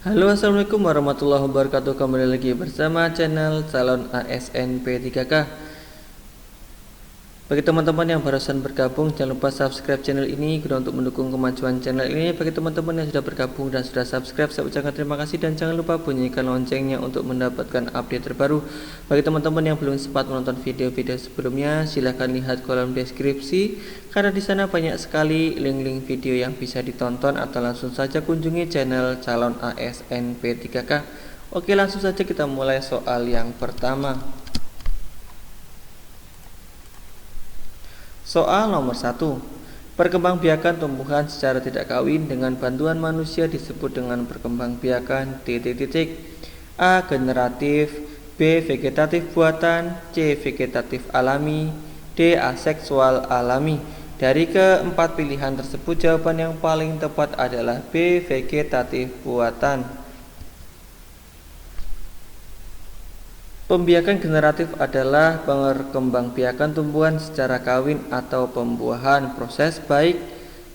Halo, assalamualaikum warahmatullahi wabarakatuh. Kembali lagi bersama channel calon ASN P3K. Bagi teman-teman yang barusan bergabung, jangan lupa subscribe channel ini guna untuk mendukung kemajuan channel ini. Bagi teman-teman yang sudah bergabung dan sudah subscribe, saya ucapkan terima kasih dan jangan lupa bunyikan loncengnya untuk mendapatkan update terbaru. Bagi teman-teman yang belum sempat menonton video-video sebelumnya, silahkan lihat kolom deskripsi karena di sana banyak sekali link-link video yang bisa ditonton, atau langsung saja kunjungi channel calon ASN P3K. Oke, langsung saja kita mulai soal yang pertama. Soal nomor 1. Perkembangbiakan tumbuhan secara tidak kawin dengan bantuan manusia disebut dengan perkembangbiakan A. Generatif, B. Vegetatif buatan, C. Vegetatif alami, D. Aseksual alami. Dari keempat pilihan tersebut, jawaban yang paling tepat adalah B. Vegetatif buatan. Pembiakan generatif adalah perkembangbiakan tumbuhan secara kawin atau pembuahan. Proses baik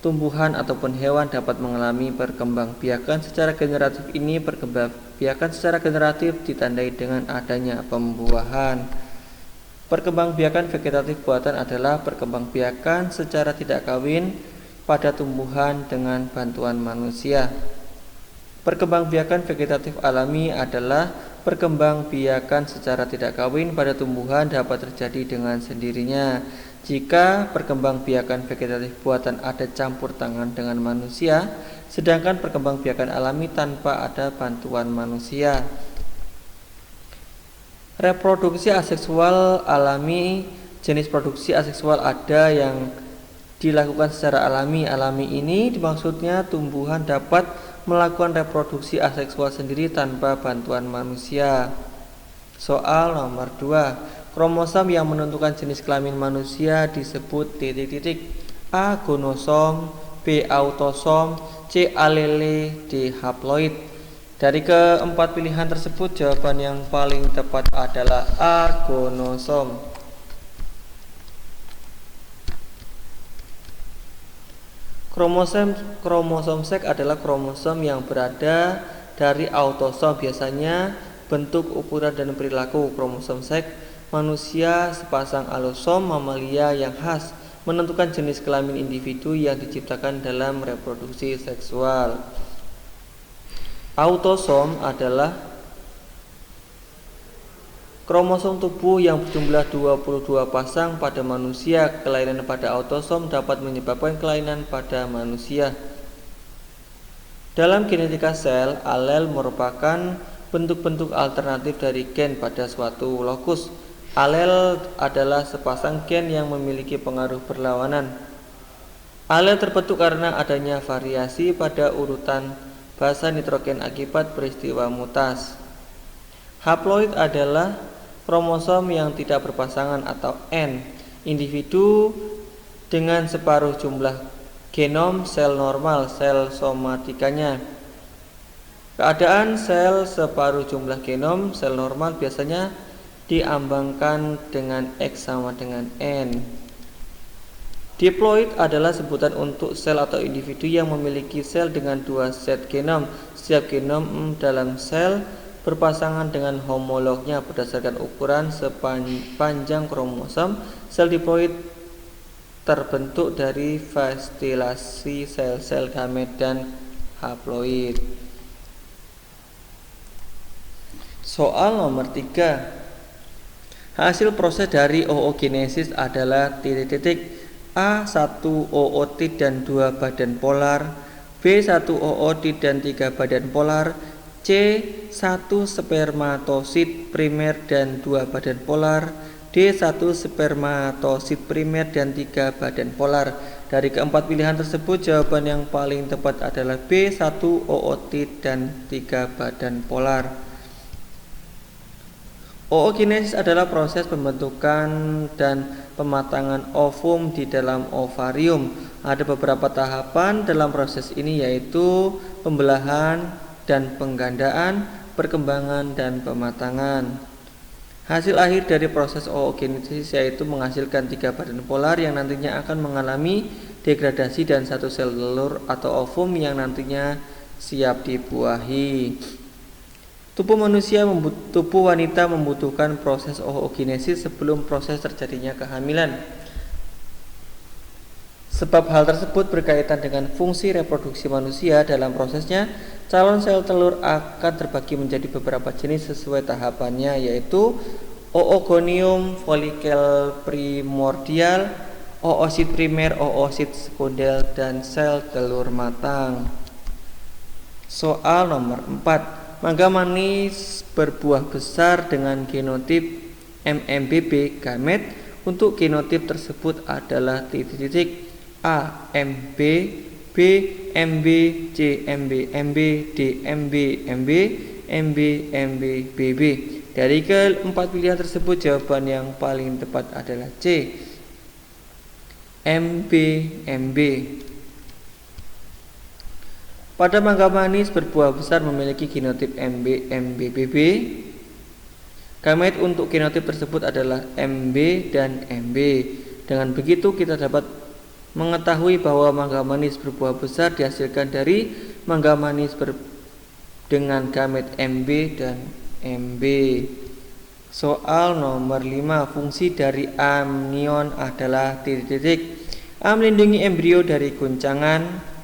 tumbuhan ataupun hewan dapat mengalami perkembangbiakan secara generatif ini. Perkembangbiakan secara generatif ditandai dengan adanya pembuahan. Perkembangbiakan vegetatif buatan adalah perkembangbiakan secara tidak kawin pada tumbuhan dengan bantuan manusia. Perkembangbiakan vegetatif alami adalah perkembangbiakan secara tidak kawin pada tumbuhan dapat terjadi dengan sendirinya. Jika perkembangbiakan vegetatif buatan ada campur tangan dengan manusia, sedangkan perkembangbiakan alami tanpa ada bantuan manusia. Reproduksi aseksual alami. Jenis produksi aseksual ada yang dilakukan secara alami. Alami ini maksudnya tumbuhan dapat melakukan reproduksi aseksual sendiri tanpa bantuan manusia. Soal nomor 2. Kromosom yang menentukan jenis kelamin manusia disebut A. Gonosom, B. Autosom, C. Alele, D. Haploid. Dari keempat pilihan tersebut, jawaban yang paling tepat adalah A. Gonosom. Kromosom seks adalah kromosom yang berada dari autosom, biasanya bentuk, ukuran, dan perilaku. Kromosom seks manusia sepasang alosom mamalia yang khas menentukan jenis kelamin individu yang diciptakan dalam reproduksi seksual. Autosom adalah kromosom tubuh yang berjumlah 22 pasang pada manusia. Kelainan pada autosom dapat menyebabkan kelainan pada manusia. Dalam genetika sel, alel merupakan bentuk-bentuk alternatif dari gen pada suatu lokus. Alel adalah sepasang gen yang memiliki pengaruh berlawanan. Alel terbentuk karena adanya variasi pada urutan basa nitrogen akibat peristiwa mutasi. Haploid adalah kromosom yang tidak berpasangan atau N, individu dengan separuh jumlah genom sel normal, sel somatikanya. Keadaan sel separuh jumlah genom sel normal biasanya diambangkan dengan X sama dengan N. Diploid adalah sebutan untuk sel atau individu yang memiliki sel dengan dua set genom. Setiap genom dalam sel berpasangan dengan homolognya berdasarkan ukuran sepanjang kromosom. Sel diploid terbentuk dari fastilasi sel-sel gamet dan haploid. Soal nomor 3. Hasil proses dari oogenesis adalah A. 1 ootid dan 2 badan polar, B. 1 ootid dan 3 badan polar, C. 1 spermatosit primer dan 2 badan polar, D. 1 spermatosit primer dan 3 badan polar. Dari keempat pilihan tersebut, jawaban yang paling tepat adalah B. 1 ootid dan 3 badan polar. Oogenesis adalah proses pembentukan dan pematangan ovum di dalam ovarium. Ada beberapa tahapan dalam proses ini, yaitu pembelahan dan penggandaan, perkembangan, dan pematangan. Hasil akhir dari proses oogenesis yaitu menghasilkan 3 badan polar yang nantinya akan mengalami degradasi dan 1 sel telur atau ovum yang nantinya siap dibuahi. Tubuh wanita membutuhkan proses oogenesis sebelum proses terjadinya kehamilan. Sebab hal tersebut berkaitan dengan fungsi reproduksi manusia. Dalam prosesnya, calon sel telur akan terbagi menjadi beberapa jenis sesuai tahapannya, yaitu oogonium, folikel primordial, oosit primer, oosit sekunder, dan sel telur matang. Soal nomor 4. Mangga manis berbuah besar dengan genotip MMBB gamet. Untuk genotip tersebut adalah titik-titik A. MB, B. MB, C. MB, MB, D. MB, MB, MB, MB, BB. Dari keempat pilihan tersebut, jawaban yang paling tepat adalah C. MB, MB. Pada mangga manis berbuah besar memiliki genotip MB, MBBB. Gamet untuk genotip tersebut adalah MB dan MB. Dengan begitu kita dapat mengetahui bahwa mangga manis berbuah besar dihasilkan dari mangga manis dengan gamet MB dan MB. Soal nomor 5. Fungsi dari amnion adalah titik-titik. A. Melindungi embrio dari guncangan.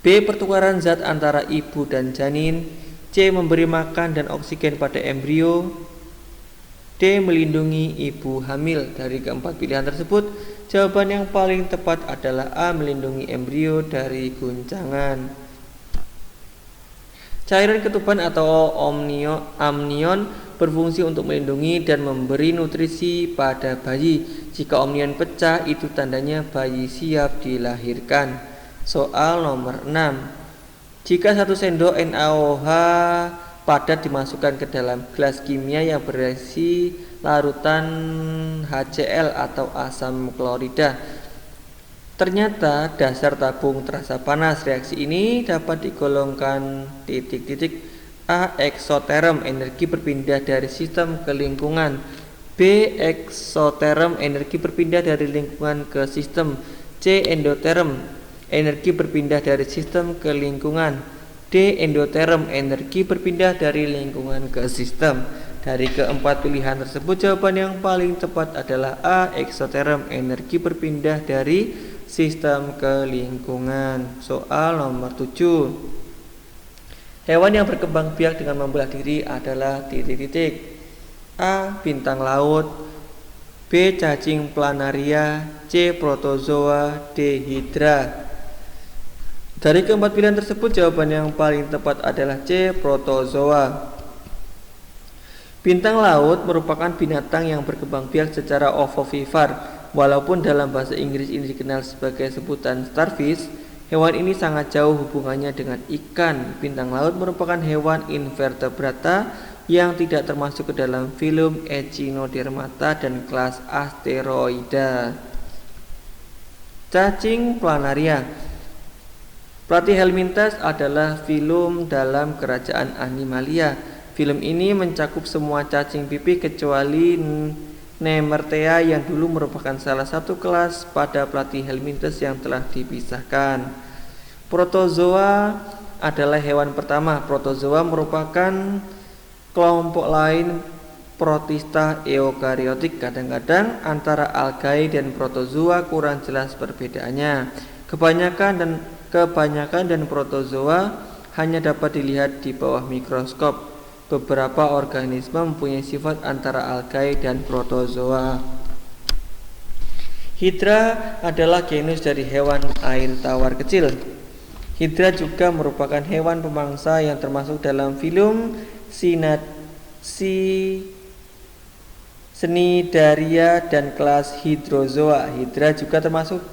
B. Pertukaran zat antara ibu dan janin. C. Memberi makan dan oksigen pada embrio. D. Melindungi ibu hamil. Dari keempat pilihan tersebut, jawaban yang paling tepat adalah A. Melindungi embrio dari guncangan. Cairan ketuban atau amnion berfungsi untuk melindungi dan memberi nutrisi pada bayi. Jika amnion pecah, itu tandanya bayi siap dilahirkan. Soal nomor 6. Jika 1 sendok NaOH padat dimasukkan ke dalam gelas kimia yang berisi larutan HCl atau asam klorida, ternyata dasar tabung terasa panas. Reaksi ini dapat digolongkan titik-titik. A. Eksoterm, energi berpindah dari sistem ke lingkungan. B. Eksoterm, energi berpindah dari lingkungan ke sistem. C. Endoterm, energi berpindah dari sistem ke lingkungan. D. Endoterm, energi berpindah dari lingkungan ke sistem. Dari keempat pilihan tersebut, jawaban yang paling tepat adalah A. Eksoterm, energi berpindah dari sistem ke lingkungan. Soal nomor 7. Hewan yang berkembang biak dengan membelah diri adalah titik-titik. A. Bintang laut. B. Cacing planaria. C. Protozoa. D. Hidra. Dari keempat pilihan tersebut, jawaban yang paling tepat adalah C. Protozoa. Bintang laut merupakan binatang yang berkembang biak secara ovovivar. Walaupun dalam bahasa Inggris ini dikenal sebagai sebutan starfish, hewan ini sangat jauh hubungannya dengan ikan. Bintang laut merupakan hewan invertebrata yang tidak termasuk ke dalam filum Echinodermata dan kelas Asteroida. Cacing planaria. Platyhelminthes adalah filum dalam kerajaan Animalia. Filum ini mencakup semua cacing pipih kecuali Nemertea yang dulu merupakan salah satu kelas pada Platyhelminthes yang telah dipisahkan. Protozoa adalah hewan pertama. Protozoa merupakan kelompok lain protista eukariotik. Kadang-kadang antara algae dan protozoa kurang jelas perbedaannya. Kebanyakan dan protozoa hanya dapat dilihat di bawah mikroskop. Beberapa organisme mempunyai sifat antara algae dan protozoa. Hidra adalah genus dari hewan air tawar kecil. Hidra juga merupakan hewan pemangsa yang termasuk dalam filum Cnidaria dan kelas Hydrozoa. Hidra juga termasuk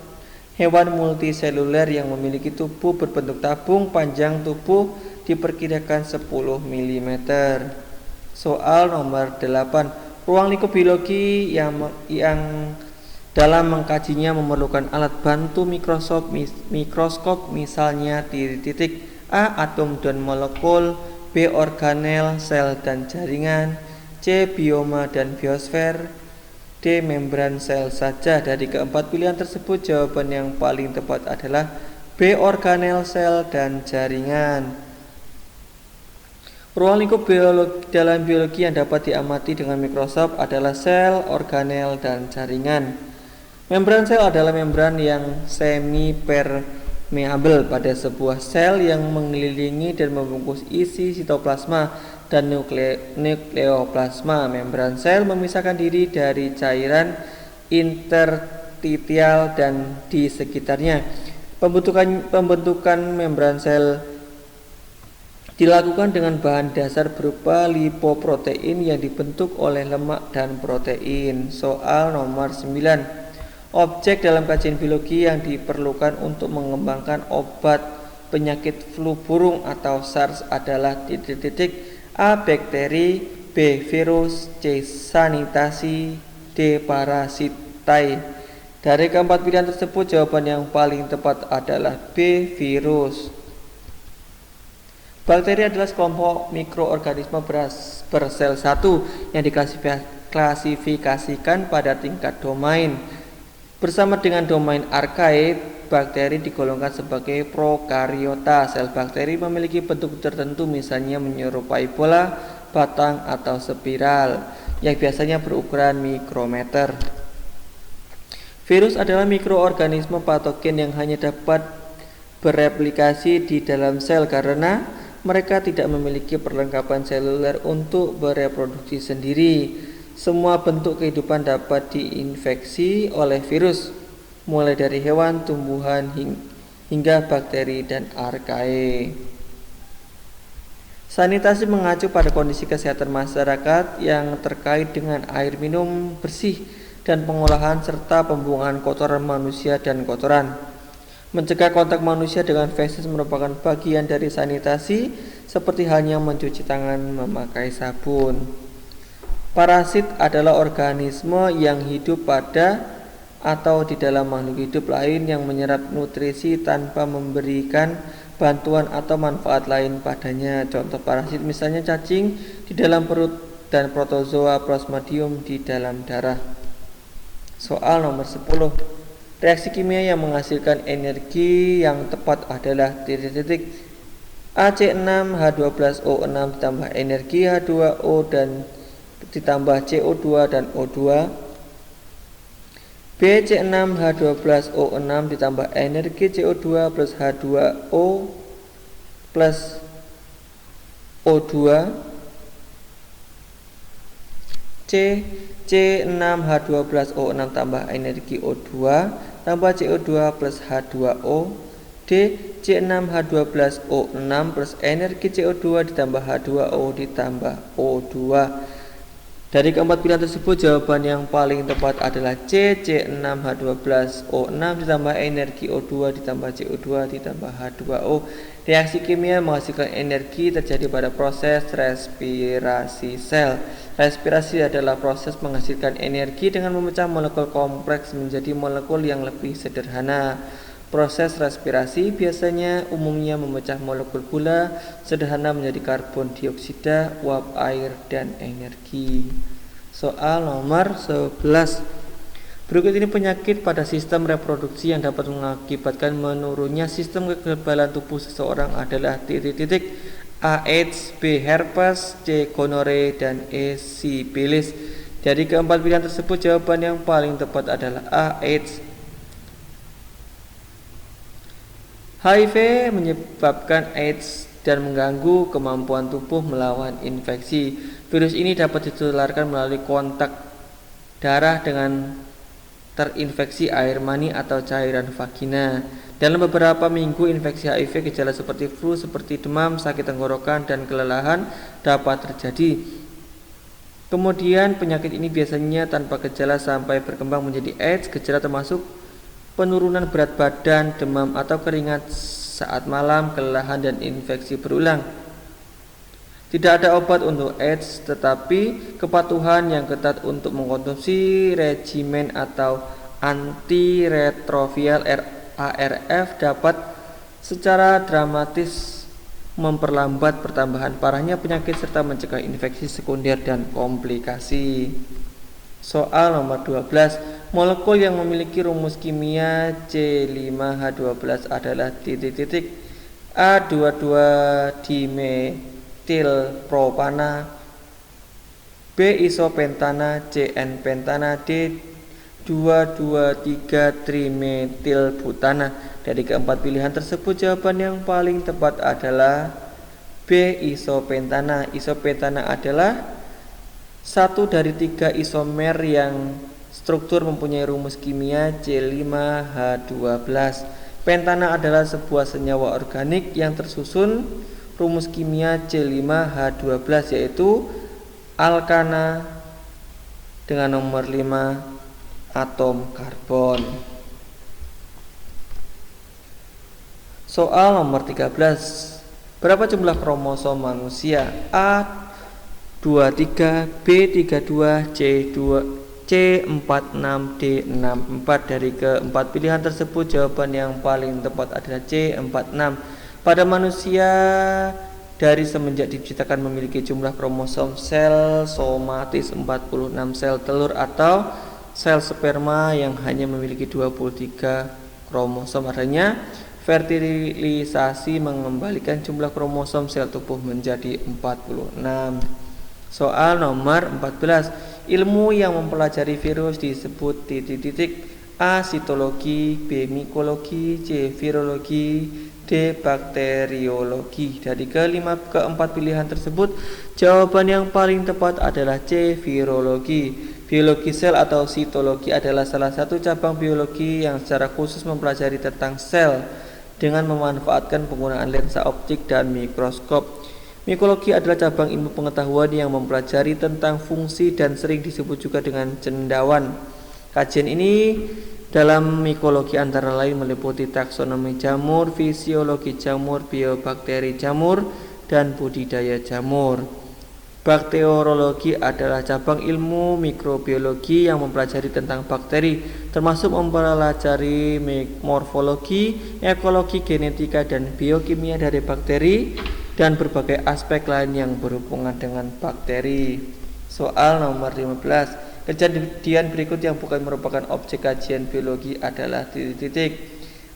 hewan multiseluler yang memiliki tubuh berbentuk tabung. Panjang tubuh diperkirakan 10 mm. Soal nomor 8. Ruang lingkup biologi yang dalam mengkajinya memerlukan alat bantu mikroskop misalnya titik-titik. A. Atom dan molekul. B. Organel, sel dan jaringan. C. Bioma dan biosfer. D. Membran sel saja. Dari keempat pilihan tersebut, jawaban yang paling tepat adalah B. Organel sel dan jaringan. Ruang lingkup dalam biologi yang dapat diamati dengan mikroskop adalah sel, organel, dan jaringan. Membran sel adalah membran yang semi permeabel pada sebuah sel yang mengelilingi dan membungkus isi sitoplasma dan nukleoplasma. Membran sel memisahkan diri dari cairan interstitial dan di sekitarnya. Pembentukan membran sel dilakukan dengan bahan dasar berupa lipoprotein yang dibentuk oleh lemak dan protein. Soal nomor 9. Objek dalam kajian biologi yang diperlukan untuk mengembangkan obat penyakit flu burung atau SARS adalah A. Bakteri, B. Virus, C. Sanitasi, D. Parasitai. Dari keempat pilihan tersebut, jawaban yang paling tepat adalah B. Virus. Bakteri adalah sekelompok mikroorganisme bersel satu yang diklasifikasikan pada tingkat domain. Bersama dengan domain archaea, bakteri digolongkan sebagai prokariota. Sel bakteri memiliki bentuk tertentu, misalnya menyerupai bola, batang, atau spiral, yang biasanya berukuran mikrometer. Virus adalah mikroorganisme patogen yang hanya dapat bereplikasi di dalam sel karena mereka tidak memiliki perlengkapan seluler untuk bereproduksi sendiri. Semua bentuk kehidupan dapat diinfeksi oleh virus, mulai dari hewan, tumbuhan, hingga bakteri dan archaea. Sanitasi mengacu pada kondisi kesehatan masyarakat yang terkait dengan air minum bersih dan pengolahan serta pembuangan kotoran manusia dan kotoran. Mencegah kontak manusia dengan feses merupakan bagian dari sanitasi, seperti halnya mencuci tangan memakai sabun. Parasit adalah organisme yang hidup pada atau di dalam makhluk hidup lain yang menyerap nutrisi tanpa memberikan bantuan atau manfaat lain padanya. Contoh parasit misalnya cacing di dalam perut dan protozoa plasmodium di dalam darah. Soal nomor 10. Reaksi kimia yang menghasilkan energi yang tepat adalah AC6H12O6 ditambah energi H2O dan ditambah CO2 dan O2. BC6H12O6 ditambah energi CO2 plus H2O plus O2. C6H12O6 tambah energi O2 tambah CO2 plus H2O. D. C6H12O6 plus energi CO2 ditambah H2O ditambah O2. Dari keempat pilihan tersebut, jawaban yang paling tepat adalah C. C6H12O6 ditambah energi O2 ditambah CO2 ditambah H2O. Reaksi kimia menghasilkan energi terjadi pada proses respirasi sel. Respirasi adalah proses menghasilkan energi dengan memecah molekul kompleks menjadi molekul yang lebih sederhana. Proses respirasi biasanya umumnya memecah molekul gula sederhana menjadi karbon dioksida, uap air, dan energi. Soal nomor 11. Berikut ini penyakit pada sistem reproduksi yang dapat mengakibatkan menurunnya sistem kekebalan tubuh seseorang adalah A. AIDS, B. herpes, C. gonorrhea, dan E. sipilis. Dari keempat pilihan tersebut, jawaban yang paling tepat adalah A. AIDS. HIV menyebabkan AIDS dan mengganggu kemampuan tubuh melawan infeksi. Virus ini dapat ditularkan melalui kontak darah dengan terinfeksi air mani atau cairan vagina. Dalam beberapa minggu, infeksi HIV, gejala seperti flu, seperti demam, sakit tenggorokan, dan kelelahan dapat terjadi. Kemudian penyakit ini biasanya tanpa gejala sampai berkembang menjadi AIDS. Gejala termasuk penurunan berat badan, demam atau keringat saat malam, kelelahan, dan infeksi berulang. Tidak ada obat untuk AIDS, tetapi kepatuhan yang ketat untuk mengkonsumsi regimen atau antiretroviral ARF dapat secara dramatis memperlambat pertambahan parahnya penyakit serta mencegah infeksi sekunder dan komplikasi. Soal nomor 12. Molekul yang memiliki rumus kimia C5H12 adalah titik-titik A22 dimetilpropana, B isopentana, CN pentana, D 223 trimetilbutana. Dari keempat pilihan tersebut, jawaban yang paling tepat adalah B isopentana. Isopentana adalah satu dari 3 isomer yang struktur mempunyai rumus kimia C5H12. Pentana adalah sebuah senyawa organik yang tersusun rumus kimia C5H12, yaitu alkana dengan nomor 5 atom karbon. Soal nomor 13. Berapa jumlah kromosom manusia? A 23, B 32, C46, D64. Dari keempat pilihan tersebut, jawaban yang paling tepat adalah C46. Pada manusia, dari semenjak diciptakan memiliki jumlah kromosom sel somatis 46 sel telur atau sel sperma yang hanya memiliki 23 kromosom. Adanya fertilisasi mengembalikan jumlah kromosom sel tubuh menjadi 46. Soal nomor 14. Ilmu yang mempelajari virus disebut titik-titik. A. Sitologi, B. Mikologi, C. Virologi, D. Bakteriologi. Dari keempat pilihan tersebut, jawaban yang paling tepat adalah C. Virologi. Biologi sel atau sitologi adalah salah satu cabang biologi yang secara khusus mempelajari tentang sel dengan memanfaatkan penggunaan lensa optik dan mikroskop. Mikologi adalah cabang ilmu pengetahuan yang mempelajari tentang fungsi dan sering disebut juga dengan cendawan. Kajian ini dalam mikologi antara lain meliputi taksonomi jamur, fisiologi jamur, biobakteri jamur, dan budidaya jamur. Bakteriologi adalah cabang ilmu mikrobiologi yang mempelajari tentang bakteri, termasuk mempelajari morfologi, ekologi, genetika, dan biokimia dari bakteri dan berbagai aspek lain yang berhubungan dengan bakteri. Soal nomor 15. Kejadian berikut yang bukan merupakan objek kajian biologi adalah titik-titik.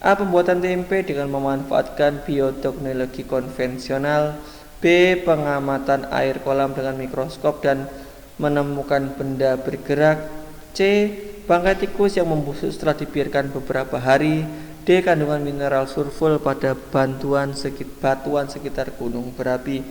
A. Pembuatan tempe dengan memanfaatkan bioteknologi konvensional. B. Pengamatan air kolam dengan mikroskop dan menemukan benda bergerak. C. Bangkai tikus yang membusuk setelah dibiarkan beberapa hari. D. Kandungan mineral sulfur pada batuan sekitar gunung berapi.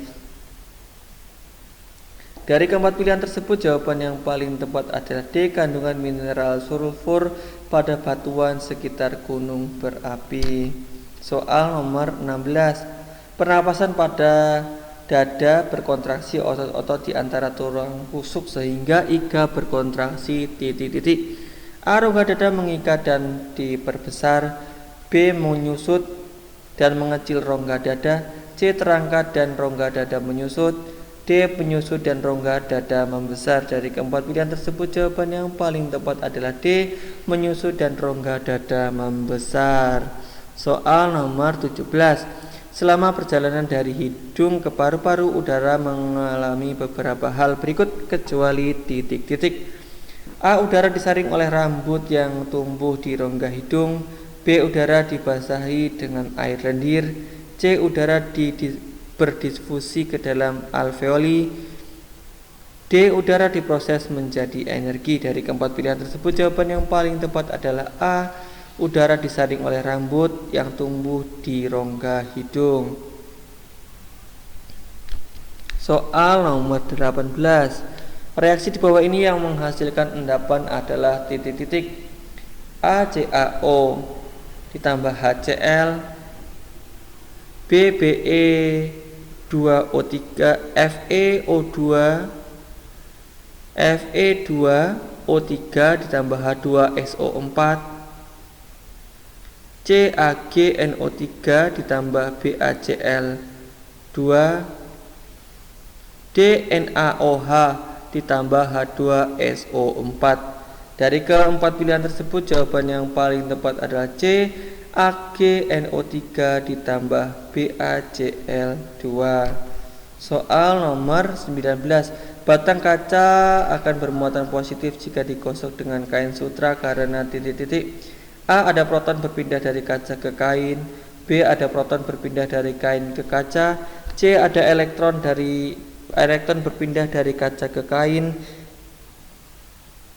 Dari keempat pilihan tersebut, jawaban yang paling tepat adalah D. Kandungan mineral sulfur pada batuan sekitar gunung berapi. Soal nomor 16. Pernapasan pada dada berkontraksi otot-otot di antara tulang rusuk sehingga iga berkontraksi titik-titik. A. Rongga dada mengikat dan diperbesar. B. Menyusut dan mengecil rongga dada. C. Terangkat dan rongga dada menyusut. D. Penyusut dan rongga dada membesar. Dari keempat pilihan tersebut, jawaban yang paling tepat adalah D. Menyusut dan rongga dada membesar. Soal nomor 17. Selama perjalanan dari hidung ke paru-paru, udara mengalami beberapa hal berikut kecuali titik-titik. A. Udara disaring oleh rambut yang tumbuh di rongga hidung. B. Udara dibasahi dengan air lendir. C. Udara berdisfusi ke dalam alveoli. D. Udara diproses menjadi energi. Dari keempat pilihan tersebut, jawaban yang paling tepat adalah A. Udara disaring oleh rambut yang tumbuh di rongga hidung. Soal nomor 18. Reaksi di bawah ini yang menghasilkan endapan adalah titik-titik. A. CaO ditambah HCl, B. Be2O3 Fe2O3 ditambah H2SO4, C. AgNO3 ditambah BaCl2, D. NaOH ditambah H2SO4. Dari keempat pilihan tersebut, jawaban yang paling tepat adalah C. AgNO3 ditambah BaCl2. Soal nomor 19. Batang kaca akan bermuatan positif jika digosok dengan kain sutra karena titik-titik. A. Ada proton berpindah dari kaca ke kain. B. Ada proton berpindah dari kain ke kaca. C. Ada elektron berpindah dari kaca ke kain.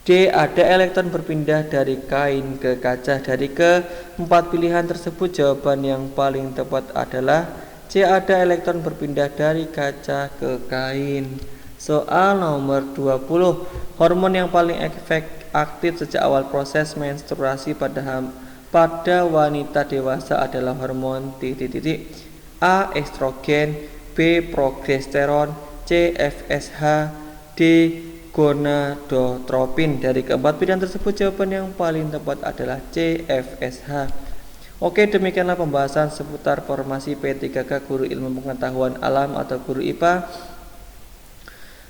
D. Ada elektron berpindah dari kain ke kaca. Dari keempat pilihan tersebut, jawaban yang paling tepat adalah C. Ada elektron berpindah dari kaca ke kain. Soal nomor 20. Hormon yang paling aktif sejak awal proses menstruasi pada wanita dewasa adalah hormon titik-titik. A. Estrogen. B. Progesteron. C. FSH. D. Gonadotropin. Dari keempat pilihan tersebut, jawaban yang paling tepat adalah C. FSH. Oke, demikianlah pembahasan seputar formasi P3K guru ilmu pengetahuan alam atau guru IPA.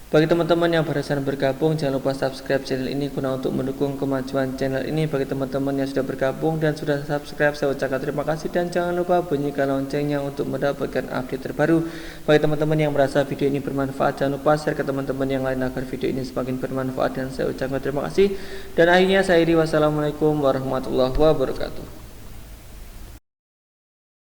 Bagi teman-teman yang barusan bergabung, jangan lupa subscribe channel ini guna untuk mendukung kemajuan channel ini. Bagi teman-teman yang sudah bergabung dan sudah subscribe, saya ucapkan terima kasih dan jangan lupa bunyikan loncengnya untuk mendapatkan update terbaru. Bagi teman-teman yang merasa video ini bermanfaat, jangan lupa share ke teman-teman yang lain agar video ini semakin bermanfaat dan saya ucapkan terima kasih. Dan akhirnya saya akhiri, wassalamualaikum warahmatullahi wabarakatuh.